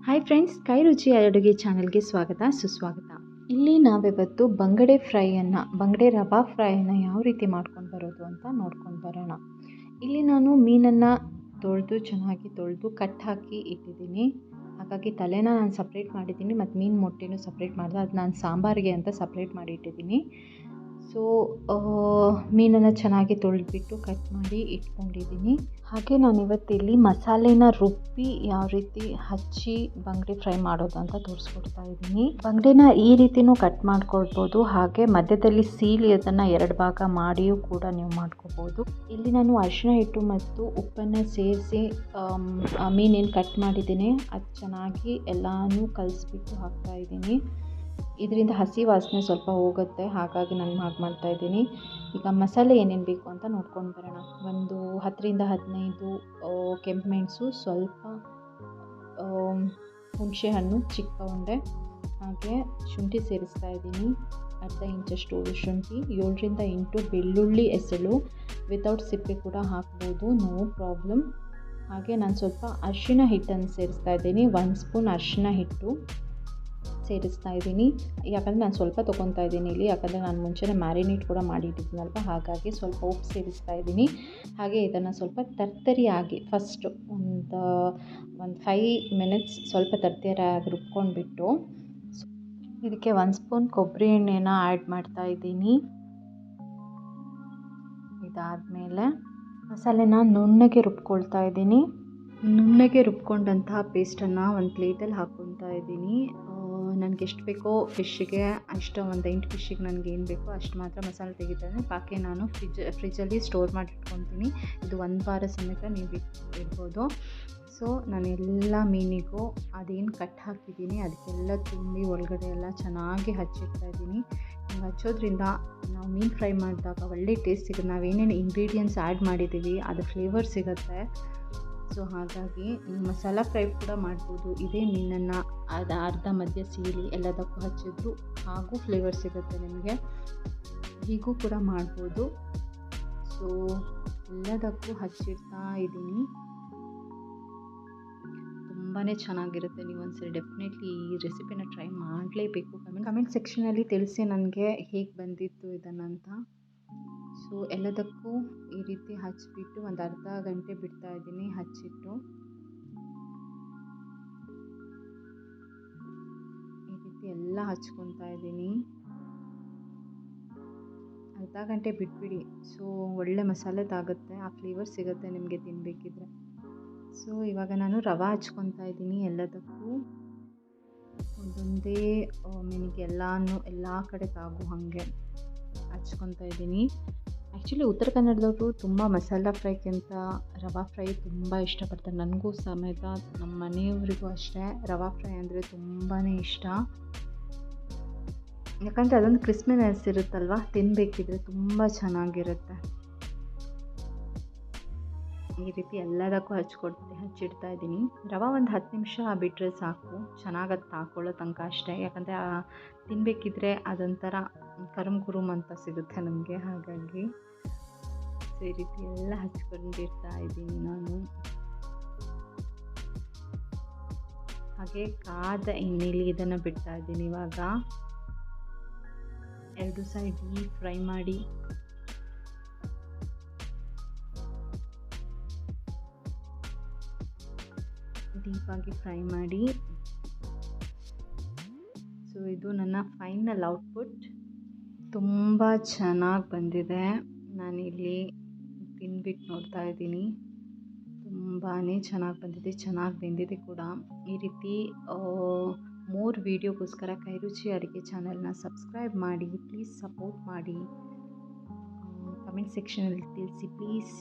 Hi friends, ಕೈ ರುಚಿ ಅಡುಗೆ ಚಾನಲ್ಗೆ ಸ್ವಾಗತ ಸುಸ್ವಾಗತ. ಇಲ್ಲಿ ನಾವಿವತ್ತು ಬಂಗಡೆ ರವಾ ಫ್ರೈಯನ್ನು ಯಾವ ರೀತಿ ಮಾಡ್ಕೊಂಡು ಬರೋದು ಅಂತ ನೋಡ್ಕೊಂಡು ಬರೋಣ. ಇಲ್ಲಿ ನಾನು ಮೀನನ್ನು ಚೆನ್ನಾಗಿ ತೊಳೆದು ಕಟ್ ಹಾಕಿ ಇಟ್ಟಿದ್ದೀನಿ. ಹಾಗಾಗಿ ತಲೆನ ನಾನು ಸಪ್ರೇಟ್ ಮಾಡಿದ್ದೀನಿ ಮತ್ತು ಮೀನು ಮೊಟ್ಟೆನೂ ಸಪ್ರೇಟ್ ಮಾಡಿದೆ. ಅದು ನಾನು ಸಾಂಬಾರಿಗೆ ಅಂತ ಸಪ್ರೇಟ್ ಮಾಡಿ ಇಟ್ಟಿದ್ದೀನಿ. ಸೊ ಮೀನನ್ನು ಚೆನ್ನಾಗಿ ತೊಳೆದ್ಬಿಟ್ಟು ಕಟ್ ಮಾಡಿ ಇಟ್ಕೊಂಡಿದ್ದೀನಿ. ಹಾಗೆ ನಾನು ಇವತ್ತಿಲ್ಲಿ ಮಸಾಲೆನ ರುಬ್ಬಿ ಯಾವ ರೀತಿ ಹಚ್ಚಿ ಬಂಗಡೆ ಫ್ರೈ ಮಾಡೋದು ಅಂತ ತೋರಿಸ್ಕೊಡ್ತಾ ಇದ್ದೀನಿ. ಬಂಗಡೆನ ಈ ರೀತಿನೂ ಕಟ್ ಮಾಡ್ಕೊಳ್ಬೋದು, ಹಾಗೆ ಮಧ್ಯದಲ್ಲಿ ಸೀಳಿ ಅದನ್ನು 2 ಭಾಗ ಮಾಡಿಯೂ ಕೂಡ ನೀವು ಮಾಡ್ಕೋಬೋದು. ಇಲ್ಲಿ ನಾನು ಅರಿಶಿನ ಹಿಟ್ಟು ಮತ್ತು ಉಪ್ಪನ್ನು ಸೇರಿಸಿ ಮೀನೇನು ಕಟ್ ಮಾಡಿದ್ದೀನಿ ಅದು ಚೆನ್ನಾಗಿ ಎಲ್ಲನೂ ಕಲಿಸ್ಬಿಟ್ಟು ಹಾಕ್ತಾಯಿದ್ದೀನಿ. ಇದರಿಂದ ಹಸಿ ವಾಸನೆ ಸ್ವಲ್ಪ ಹೋಗುತ್ತೆ, ಹಾಗಾಗಿ ನಾನು ಹಾಗೆ ಮಾಡ್ತಾಯಿದ್ದೀನಿ. ಈಗ ಮಸಾಲೆ ಏನೇನು ಬೇಕು ಅಂತ ನೋಡ್ಕೊಂಡು ಬರೋಣ. ಒಂದು 10ರಿಂದ 15 ಕೆಂಪು ಮೆಣಸು, ಸ್ವಲ್ಪ ಹುಣಸೆಹಣ್ಣು ಚಿಕ್ಕ ಉಂಡೆ, ಹಾಗೆ ಶುಂಠಿ ಸೇರಿಸ್ತಾ ಇದ್ದೀನಿ. ಅರ್ಧ ಇಂಚಷ್ಟು ಶುಂಠಿ, 7ರಿಂದ 8 ಬೆಳ್ಳುಳ್ಳಿ ಎಸಳು, ವಿತೌಟ್ ಸಿಪ್ಪೆ ಕೂಡ ಹಾಕ್ಬೋದು, ನೋ ಪ್ರಾಬ್ಲಮ್. ಹಾಗೆ ನಾನು ಸ್ವಲ್ಪ ಅರಿಶಿನ ಹಿಟ್ಟನ್ನು ಸೇರಿಸ್ತಾ ಇದ್ದೀನಿ. 1 ಸ್ಪೂನ್ ಅರಿಶಿನ ಹಿಟ್ಟು ಸೇರಿಸ್ತಾ ಇದ್ದೀನಿ. ಯಾಕಂದರೆ ನಾನು ಸ್ವಲ್ಪ ತೊಗೊತಾ ಇದ್ದೀನಿ ಇಲ್ಲಿ, ಯಾಕಂದರೆ ನಾನು ಮುಂಚೆನೇ ಮ್ಯಾರಿನೇಟ್ ಕೂಡ ಮಾಡಿಟ್ಟಿದ್ದೀನಲ್ವ, ಹಾಗಾಗಿ ಸ್ವಲ್ಪ ಉಪ್ಪು ಸೇರಿಸ್ತಾ ಇದ್ದೀನಿ. ಹಾಗೆ ಇದನ್ನು ಸ್ವಲ್ಪ ತರ್ತರಿಯಾಗಿ ಫಸ್ಟು ಒಂದು 5 ಮಿನಿಟ್ಸ್ ಸ್ವಲ್ಪ ತರ್ತರಿಯಾಗಿ ರುಬ್ಕೊಂಡ್ಬಿಟ್ಟು ಇದಕ್ಕೆ 1 ಸ್ಪೂನ್ ಕೊಬ್ಬರಿ ಎಣ್ಣೆನ ಆ್ಯಡ್ ಮಾಡ್ತಾ ಇದ್ದೀನಿ. ಇದಾದಮೇಲೆ ಮಸಾಲೆನ ನುಣ್ಣಗೆ ರುಬ್ಕೊಳ್ತಾ ಇದ್ದೀನಿ. ನುಣ್ಣಗೆ ರುಬ್ಕೊಂಡಂತಹ ಪೇಸ್ಟನ್ನು ಒಂದು ಪ್ಲೇಟಲ್ಲಿ ಹಾಕ್ಕೊತಾ ಇದ್ದೀನಿ. ನನಗೆ ಎಷ್ಟು ಬೇಕೋ ಫಿಶ್ಶಿಗೆ ಅಷ್ಟು, ಒಂದು 8 ಫಿಶ್ಶಿಗೆ ನನಗೆ ಏನು ಬೇಕೋ ಅಷ್ಟು ಮಾತ್ರ ಮಸಾಲೆ ತೆಗಿತಾನೆ. ಬಾಕಿ ನಾನು ಫ್ರಿಜ್ಜಲ್ಲಿ ಸ್ಟೋರ್ ಮಾಡಿ ಇಟ್ಕೊತೀನಿ. ಇದು 1 ವಾರ ಸಮೇತ ನೀವು ಇಡ್ಬೋದು. ಸೊ ನಾನೆಲ್ಲ ಮೀನಿಗೂ ಅದೇನು ಕಟ್ ಹಾಕಿದ್ದೀನಿ ಅದಕ್ಕೆಲ್ಲ ತುಂಬಿ ಒಳಗಡೆ ಎಲ್ಲ ಚೆನ್ನಾಗಿ ಹಚ್ಚಿಡ್ತಾ ಇದ್ದೀನಿ. ಹಿಂಗೆ ಹಚ್ಚೋದ್ರಿಂದ ನಾವು ಮೀನು ಫ್ರೈ ಮಾಡಿದಾಗ ಒಳ್ಳೆ ಟೇಸ್ಟ್ ಸಿಗುತ್ತೆ. ನಾವೇನೇನು ಇಂಗ್ರೀಡಿಯೆಂಟ್ಸ್ ಆ್ಯಡ್ ಮಾಡಿದ್ದೀವಿ ಅದು ಫ್ಲೇವರ್ ಸಿಗುತ್ತೆ. ಸೊ ಹಾಗಾಗಿ ಮಸಾಲ ಫ್ರೈ ಕೂಡ ಮಾಡ್ಬೋದು. ಇದೇ ಮೀನನ್ನು ಅರ್ಧ ಮಧ್ಯ ಸೀಳಿ ಎಲ್ಲದಕ್ಕೂ ಹಚ್ಚಿದ್ರು ಹಾಗೂ ಫ್ಲೇವರ್ ಸಿಗುತ್ತೆ ನಿಮಗೆ. ಹೀಗೂ ಕೂಡ ಮಾಡ್ಬೋದು. ಸೊ ಎಲ್ಲದಕ್ಕೂ ಹಚ್ಚಿಡ್ತಾ ಇದ್ದೀನಿ. ತುಂಬಾ ಚೆನ್ನಾಗಿರುತ್ತೆ. ನೀವು ಒಂದ್ಸರಿ ಡೆಫಿನೆಟ್ಲಿ ಈ ರೆಸಿಪಿನ ಟ್ರೈ ಮಾಡಲೇಬೇಕು. ಕಮೆಂಟ್ ಸೆಕ್ಷನಲ್ಲಿ ತಿಳಿಸಿ ನನಗೆ ಹೇಗೆ ಬಂದಿತ್ತು ಇದನ್ನಂತ. ಸೊ ಎಲ್ಲದಕ್ಕೂ ಈ ರೀತಿ ಹಚ್ಚಿಬಿಟ್ಟು ಒಂದು ಅರ್ಧ ಗಂಟೆ ಬಿಡ್ತಾ ಇದ್ದೀನಿ ಹಚ್ಚಿಟ್ಟು. ಈ ರೀತಿ ಎಲ್ಲ ಹಚ್ಕೊತಾ ಇದ್ದೀನಿ. ಅರ್ಧ ಗಂಟೆ ಬಿಟ್ಬಿಡಿ. ಸೊ ಒಳ್ಳೆ ಮಸಾಲೆದಾಗುತ್ತೆ, ಆ ಫ್ಲೇವರ್ ಸಿಗುತ್ತೆ ನಿಮಗೆ ತಿನ್ನಬೇಕಿದ್ರೆ. ಸೊ ಇವಾಗ ನಾನು ರವೆ ಹಚ್ಕೊತಾ ಇದ್ದೀನಿ. ಎಲ್ಲದಕ್ಕೂ ಒಂದೊಂದೇ ಮೀನಿಗೆ ಎಲ್ಲ ಕಡೆ ತಾಗೋ ಹಾಗೆ ಹಚ್ಕೊತಾ ಇದ್ದೀನಿ. ಆ್ಯಕ್ಚುಲಿ ಉತ್ತರ ಕನ್ನಡದವರು ತುಂಬ ಮಸಾಲ ಫ್ರೈಗಿಂತ ರವಾ ಫ್ರೈ ತುಂಬ ಇಷ್ಟಪಡ್ತಾರೆ. ನನಗೂ ಸಮೇತ, ನಮ್ಮ ಮನೆಯವರಿಗೂ ಅಷ್ಟೇ ರವಾ ಫ್ರೈ ಅಂದರೆ ತುಂಬಾ ಇಷ್ಟ. ಯಾಕಂದರೆ ಅದೊಂದು ಕ್ರಿಸ್ಪಿನೆಸ್ ಇರುತ್ತಲ್ವ, ತಿನ್ನಬೇಕಿದ್ರೆ ತುಂಬ ಚೆನ್ನಾಗಿರುತ್ತೆ. ಈ ರೀತಿ ಎಲ್ಲದಕ್ಕೂ ಹಚ್ಚಿಡ್ತಾ ಇದ್ದೀನಿ. ರವೆ ಒಂದು 10 ನಿಮಿಷ ಬಿಟ್ಟರೆ ಸಾಕು, ಚೆನ್ನಾಗಿ ಅದು ತಾಕೊಳ್ಳೋ ತನಕ ಅಷ್ಟೇ. ಯಾಕಂದರೆ ತಿನ್ನಬೇಕಿದ್ರೆ ಅದೊಂಥರ ಕರುಮ್ ಅಂತ ಸಿಗುತ್ತೆ ನಮಗೆ, ಹಾಗಾಗಿ ಸೊ ಈ ರೀತಿ ಎಲ್ಲ ಹಚ್ಕೊಂಡಿರ್ತಾ ಇದ್ದೀನಿ ನಾನು. ಹಾಗೆ ಕಾದ ಎಣ್ಣೆಲಿ ಇದನ್ನು ಬಿಡ್ತಾ ಇದ್ದೀನಿ. ಇವಾಗ 2 ಸೈಡ್ ಡೀಪ್ ಫ್ರೈ ಮಾಡಿ ಡೀಪಾಗಿ ಫ್ರೈ ಮಾಡಿ. ಸೊ ಇದು ನನ್ನ ಫೈನಲ್ ಔಟ್ಪುಟ್. ತುಂಬ ಚೆನ್ನಾಗಿ ಬಂದಿದೆ. ನಾನಿಲ್ಲಿ ತಿಂದ್ಬಿಟ್ಟು ನೋಡ್ತಾ ಇದ್ದೀನಿ. ತುಂಬಾ ಚೆನ್ನಾಗಿ ಬಂದಿದೆ, ಚೆನ್ನಾಗಿ ಬೆಂದಿದೆ ಕೂಡ. ಈ ರೀತಿ ಮೋರ್ ವೀಡಿಯೋಗೋಸ್ಕರ ಕೈ ರುಚಿ ಅಡುಗೆ ಚಾನಲ್ನ ಸಬ್ಸ್ಕ್ರೈಬ್ ಮಾಡಿ, ಪ್ಲೀಸ್ ಸಪೋರ್ಟ್ ಮಾಡಿ. ಕಮೆಂಟ್ ಸೆಕ್ಷನಲ್ಲಿ ತಿಳಿಸಿ ಪ್ಲೀಸ್.